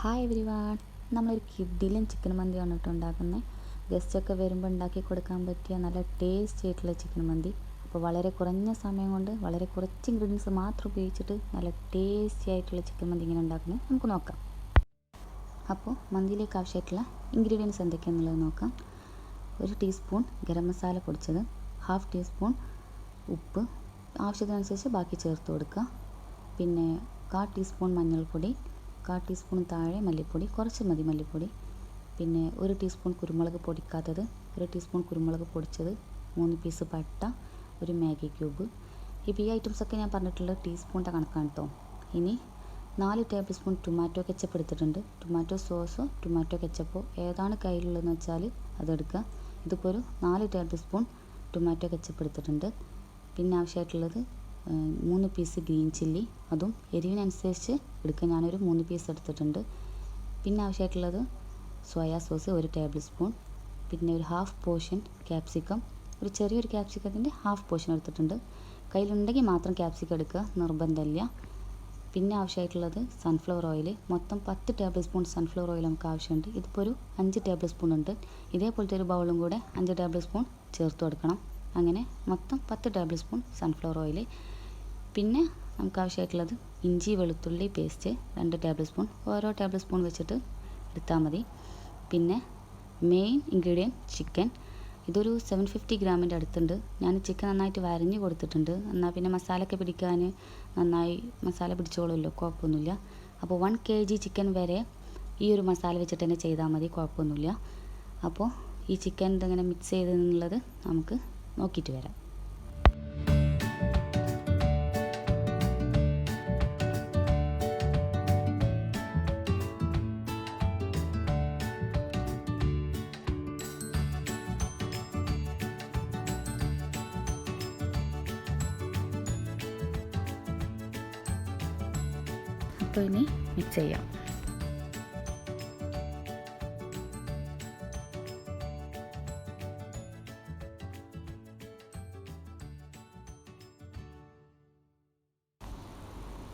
Hi everyone, നമ്മളൊരു കിഡിലും chicken മന്തിയാണ് കേട്ടോ ഉണ്ടാക്കുന്നത്. ഗസ്റ്റൊക്കെ വരുമ്പോൾ ഉണ്ടാക്കി കൊടുക്കാൻ പറ്റിയ നല്ല ടേസ്റ്റി ആയിട്ടുള്ള ചിക്കൻ മന്തി. അപ്പോൾ വളരെ കുറഞ്ഞ സമയം കൊണ്ട് വളരെ കുറച്ച് ഇൻഗ്രീഡിയൻസ് മാത്രം ഉപയോഗിച്ചിട്ട് നല്ല ടേസ്റ്റി ആയിട്ടുള്ള ചിക്കൻ മന്തി ഇങ്ങനെ ഉണ്ടാക്കുന്നത് നമുക്ക് നോക്കാം. അപ്പോൾ മന്തിയിലേക്ക് ആവശ്യമായിട്ടുള്ള ഇൻഗ്രീഡിയൻസ് എന്തൊക്കെയാണെന്നുള്ളത് നോക്കാം. 1 ടീസ്പൂൺ ഗരം മസാല പൊടിച്ചത്, 1/2 ടീസ്പൂൺ ഉപ്പ്, ആവശ്യത്തിനനുസരിച്ച് ബാക്കി ചേർത്ത് കൊടുക്കുക. പിന്നെ 1/4 ടീസ്പൂൺ മഞ്ഞൾപ്പൊടി, 1/4 ടീസ്പൂൺ താഴെ മല്ലിപ്പൊടി, കുറച്ച് മതി മല്ലിപ്പൊടി. പിന്നെ 1 ടീസ്പൂൺ കുരുമുളക് പൊടിക്കാത്തത്, 1 ടീസ്പൂൺ കുരുമുളക് പൊടിച്ചത്, 3 പീസ് പട്ട, 1 മാഗി ക്യൂബ്. ഇപ്പോൾ ഈ ഐറ്റംസൊക്കെ ഞാൻ പറഞ്ഞിട്ടുള്ളത് ടീസ്പൂണിൻ്റെ കണക്കാണ് കേട്ടോ. ഇനി 4 ടേബിൾ സ്പൂൺ ടൊമാറ്റോ കെച്ചപ്പ് എടുത്തിട്ടുണ്ട്. ടൊമാറ്റോ സോസോ ടൊമാറ്റോ കെച്ചപ്പോ ഏതാണ് കയ്യിലുള്ളതെന്ന് വെച്ചാൽ അതെടുക്കുക. ഇതിപ്പോൾ ഒരു 4 ടേബിൾ സ്പൂൺ ടൊമാറ്റോ കെച്ചപ്പ് എടുത്തിട്ടുണ്ട്. പിന്നെ ആവശ്യമായിട്ടുള്ളത് 3 പീസ് ഗ്രീൻ ചില്ലി, അതും എരിവിനനുസരിച്ച് എടുക്കുക. ഞാനൊരു 3 പീസ് എടുത്തിട്ടുണ്ട്. പിന്നെ ആവശ്യമായിട്ടുള്ളത് സോയാ സോസ് 1 ടേബിൾ സ്പൂൺ. പിന്നെ ഒരു 1/2 പോർഷൻ ക്യാപ്സിക്കം, ഒരു ചെറിയൊരു ക്യാപ്സിക്കത്തിൻ്റെ 1/2 പോർഷൻ എടുത്തിട്ടുണ്ട്. കയ്യിലുണ്ടെങ്കിൽ മാത്രം ക്യാപ്സിക്കം എടുക്കുക, നിർബന്ധമില്ല. പിന്നെ ആവശ്യമായിട്ടുള്ളത് സൺഫ്ലവർ ഓയിൽ, മൊത്തം 10 ടേബിൾ സ്പൂൺ സൺഫ്ലവർ ഓയിൽ നമുക്ക് ആവശ്യമുണ്ട്. ഇതിപ്പോൾ ഒരു 5 ടേബിൾ സ്പൂൺ ഉണ്ട്. ഇതേപോലത്തെ ഒരു ബൗളും കൂടെ 5 ടേബിൾ സ്പൂൺ ചേർത്ത് കൊടുക്കണം. അങ്ങനെ മൊത്തം 10 ടേബിൾ സ്പൂൺ സൺഫ്ലവർ ഓയിൽ. പിന്നെ നമുക്ക് ആവശ്യമായിട്ടുള്ളത് ഇഞ്ചി വെളുത്തുള്ളി പേസ്റ്റ് 2 ടേബിൾ സ്പൂൺ, ഓരോ ടേബിൾ സ്പൂൺ വെച്ചിട്ട് എടുത്താൽ മതി. പിന്നെ മെയിൻ ഇൻഗ്രീഡിയൻറ്റ് ചിക്കൻ, ഇതൊരു 750 ഗ്രാമിൻ്റെ അടുത്തുണ്ട്. ഞാൻ ചിക്കൻ നന്നായിട്ട് വരഞ്ഞ് കൊടുത്തിട്ടുണ്ട്. എന്നാൽ പിന്നെ മസാലയൊക്കെ പിടിക്കാൻ നന്നായി മസാല പിടിച്ചോളുമല്ലോ, കുഴപ്പമൊന്നുമില്ല. അപ്പോൾ 1 kg ചിക്കൻ വരെ ഈ ഒരു മസാല വെച്ചിട്ട് തന്നെ ചെയ്താൽ മതി, കുഴപ്പമൊന്നുമില്ല. അപ്പോൾ ഈ ചിക്കൻ ഇതെങ്ങനെ മിക്സ് ചെയ്തെന്നുള്ളത് നമുക്ക് നോക്കിയിട്ട് വരാം. അപ്പോൾ ഇനി മിക്സ് ചെയ്യാം.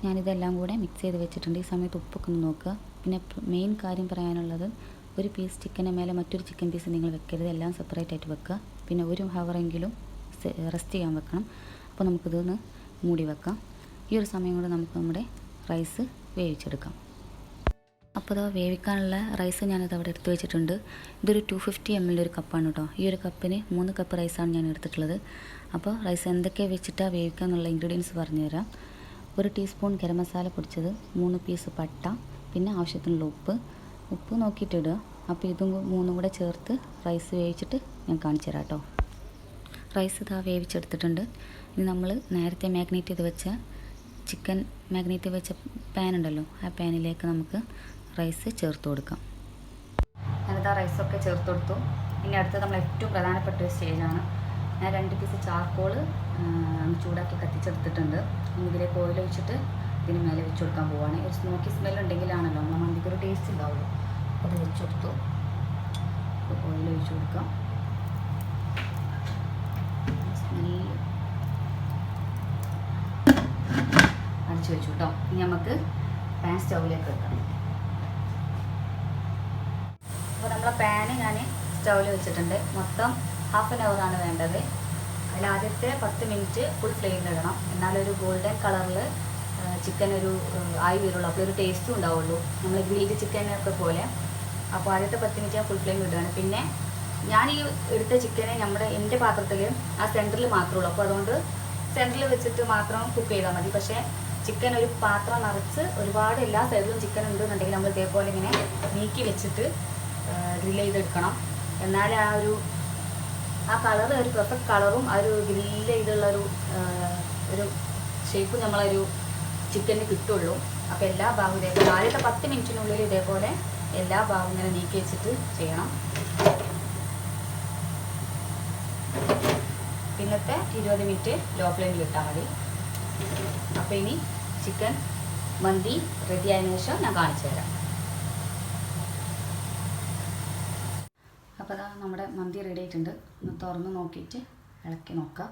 ഞാനിതെല്ലാം കൂടെ മിക്സ് ചെയ്ത് വെച്ചിട്ടുണ്ട്. ഈ സമയത്ത് ഉപ്പൊക്കെ ഒന്ന് നോക്കുക. പിന്നെ മെയിൻ കാര്യം പറയാനുള്ളത്, ഒരു പീസ് ചിക്കന് മേലെ മറ്റൊരു ചിക്കൻ പീസ് നിങ്ങൾ വെക്കരുത്, എല്ലാം സെപ്പറേറ്റ് ആയിട്ട് വെക്കുക. പിന്നെ 1 ഹവറെങ്കിലും റെസ്റ്റ് ചെയ്യാൻ വെക്കണം. അപ്പോൾ നമുക്കിതൊന്ന് മൂടി വെക്കാം. ഈ ഒരു സമയം കൊണ്ട് നമുക്ക് നമ്മുടെ റൈസ് വേവിച്ചെടുക്കാം. അപ്പോൾ അത് വേവിക്കാനുള്ള റൈസ് ഞാനത് അവിടെ എടുത്ത് വെച്ചിട്ടുണ്ട്. ഇതൊരു 250 ml ഒരു കപ്പാണ് കേട്ടോ. ഈ ഒരു കപ്പിന് 3 കപ്പ് റൈസാണ് ഞാൻ എടുത്തിട്ടുള്ളത്. അപ്പോൾ റൈസ് എന്തൊക്കെ വെച്ചിട്ടാണ് വേവിക്കുക എന്നുള്ള ഇൻഗ്രീഡിയൻസ് പറഞ്ഞുതരാം. 1 ടീസ്പൂൺ ഗരം മസാല പൊടിച്ചത്, 3 പീസ് പട്ട, പിന്നെ ആവശ്യത്തിനുള്ള ഉപ്പ് നോക്കിയിട്ട് ഇടുക. അപ്പോൾ ഇതും 3 കൂടെ ചേർത്ത് റൈസ് വേവിച്ചിട്ട് ഞാൻ കാണിച്ചു തരാം കേട്ടോ. റൈസ് ഇതാ വേവിച്ചെടുത്തിട്ടുണ്ട്. ഇനി നമ്മൾ നേരത്തെ മാഗ്നേറ്റ് ചെയ്ത് വെച്ച ചിക്കൻ മാഗ്നേറ്റ് വെച്ച പാൻ ഉണ്ടല്ലോ, ആ പാനിലേക്ക് നമുക്ക് റൈസ് ചേർത്ത് കൊടുക്കാം. ഞാനിതാ റൈസൊക്കെ ചേർത്ത് കൊടുത്തു. ഇനി അടുത്തത് നമ്മൾ ഏറ്റവും പ്രധാനപ്പെട്ട ഒരു സ്റ്റേജാണ്. ഞാൻ 2 പീസ് ചാർക്കോൾ ചൂടാക്കി കത്തിച്ചെടുത്തിട്ടുണ്ട്. ഇനി ഇതിലേക്ക് ഓയിൽ ഒഴിച്ചിട്ട് ഇതിന് മേലെ വെച്ച് കൊടുക്കാൻ പോവുകയാണ്. ഒരു സ്മോക്കി സ്മെൽ ഉണ്ടെങ്കിലാണല്ലോ നമ്മൾ മന്തിക്ക് ഒരു ടേസ്റ്റ് ഉണ്ടാവുള്ളൂ. അപ്പോൾ അത് വെച്ച് കൊടുത്തു. ഓയിൽ ഒഴിച്ച് കൊടുക്കാം. സ്മെല്ല് അടിച്ചു വെച്ചു കേട്ടോ. ഇനി നമുക്ക് പാൻ സ്റ്റൗവിലേക്ക് വെക്കാം. അപ്പോൾ നമ്മളെ പാന് ഞാൻ സ്റ്റൗവിൽ വെച്ചിട്ടുണ്ട്. മൊത്തം 1/2 hour വേണ്ടത്. അതിൽ ആദ്യത്തെ 10 മിനിറ്റ് ഫുൾ ഫ്ലെയിമിലിടണം. എന്നാലൊരു ഗോൾഡൻ കളറിൽ ചിക്കൻ ഒരു ആയി വരുള്ളൂ. അപ്പോൾ ഒരു ടേസ്റ്റും ഉണ്ടാവുള്ളൂ, നമ്മൾ ഗ്രിൽഡ് ചിക്കനൊക്കെ പോലെ. അപ്പോൾ ആദ്യത്തെ 10 മിനിറ്റ് ഞാൻ ഫുൾ ഫ്ലെയിം ഇടുകയാണ്. പിന്നെ ഞാൻ ഈ എടുത്ത ചിക്കനെ എൻ്റെ പാത്രത്തിൽ ആ സെൻറ്ററിൽ മാത്രമേ ഉള്ളൂ. അപ്പോൾ അതുകൊണ്ട് സെൻറ്ററിൽ വെച്ചിട്ട് മാത്രം കുക്ക് ചെയ്താൽ മതി. പക്ഷേ ചിക്കൻ ഒരു പാത്രം നിറച്ച് ഒരുപാട് എല്ലാ സൈഡിലും ചിക്കൻ ഉണ്ടെന്നുണ്ടെങ്കിൽ നമ്മൾ ഇതേപോലെ ഇങ്ങനെ നീക്കി വെച്ചിട്ട് ഗ്രിൽ ചെയ്തെടുക്കണം. എന്നാലേ ആ കളർ ഒരു പെർഫെക്റ്റ് കളറും ആ ഒരു ഗ്രില്ല് ചെയ്തുള്ള ഒരു ഷേപ്പ് നമ്മളൊരു ചിക്കന് കിട്ടുള്ളൂ. അപ്പോൾ എല്ലാ ഭാഗവും ഇതേപോലെ ആദ്യത്തെ 10 മിനിറ്റിനുള്ളിൽ ഇതേപോലെ എല്ലാ ഭാഗവും ഇങ്ങനെ നീക്കി വെച്ചിട്ട് ചെയ്യണം. പിന്നത്തെ 20 മിനിറ്റ് ലോ ഫ്ലെയിമിൽ ഇട്ടാൽ മതി. അപ്പോൾ ഇനി ചിക്കൻ മന്തി റെഡി ആയതിനു ശേഷം ഞാൻ കാണിച്ചു തരാം. അപ്പോൾ അതാ നമ്മുടെ മന്തി റെഡി ആയിട്ടുണ്ട്. ഒന്ന് തുറന്ന് നോക്കിയിട്ട് ഇളക്കി നോക്കാം.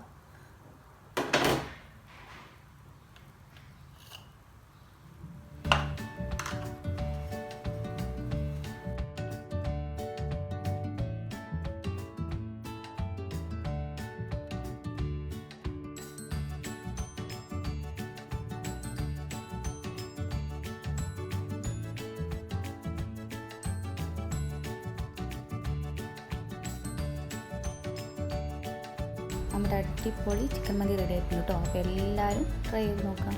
നമ്മുടെ അടിപൊളി ചിക്കൻ മന്തി റെഡി ആയിട്ടുണ്ട് കേട്ടോ. അപ്പോൾ എല്ലാവരും ട്രൈ ചെയ്ത് നോക്കാം.